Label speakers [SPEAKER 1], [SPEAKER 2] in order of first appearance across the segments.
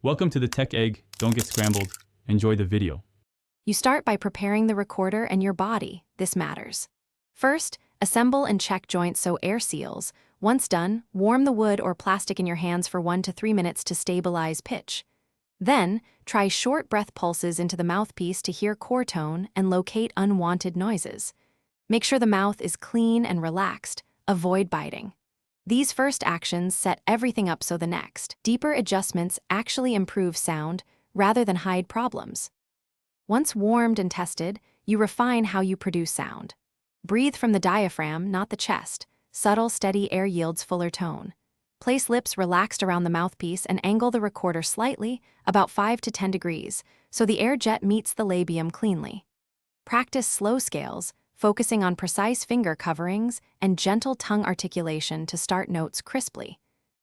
[SPEAKER 1] Welcome to the Tech Egg. Don't get scrambled. Enjoy the video.
[SPEAKER 2] You start by preparing the recorder and your body. This matters. First, assemble and check joints so air seals. Once done, warm the wood or plastic in your hands for 1 to 3 minutes to stabilize pitch. Then, try short breath pulses into the mouthpiece to hear core tone and locate unwanted noises. Make sure the mouth is clean and relaxed. Avoid biting. These first actions set everything up so the next, deeper adjustments actually improve sound rather than hide problems. Once warmed and tested, you refine how you produce sound. Breathe from the diaphragm, not the chest. Subtle, steady air yields fuller tone. Place lips relaxed around the mouthpiece and angle the recorder slightly, about 5 to 10 degrees, so the air jet meets the labium cleanly. Practice slow scales, focusing on precise finger coverings and gentle tongue articulation to start notes crisply.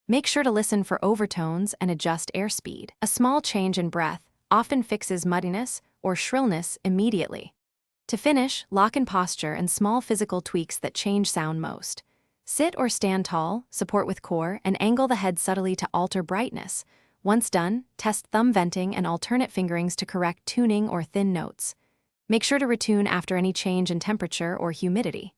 [SPEAKER 2] Make sure to listen for overtones and adjust airspeed. A small change in breath often fixes muddiness or shrillness immediately. To finish, lock in posture and small physical tweaks that change sound most. Sit or stand tall, support with core, and angle the head subtly to alter brightness. Once done, test thumb venting and alternate fingerings to correct tuning or thin notes. Make sure to retune after any change in temperature or humidity.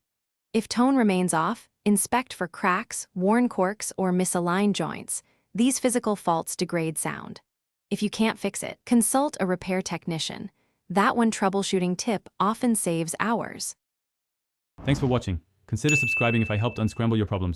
[SPEAKER 2] If tone remains off, inspect for cracks, worn corks, or misaligned joints. These physical faults degrade sound. If you can't fix it, consult a repair technician. That one troubleshooting tip often saves hours.
[SPEAKER 1] Thanks for watching. Consider subscribing if I helped unscramble your problems.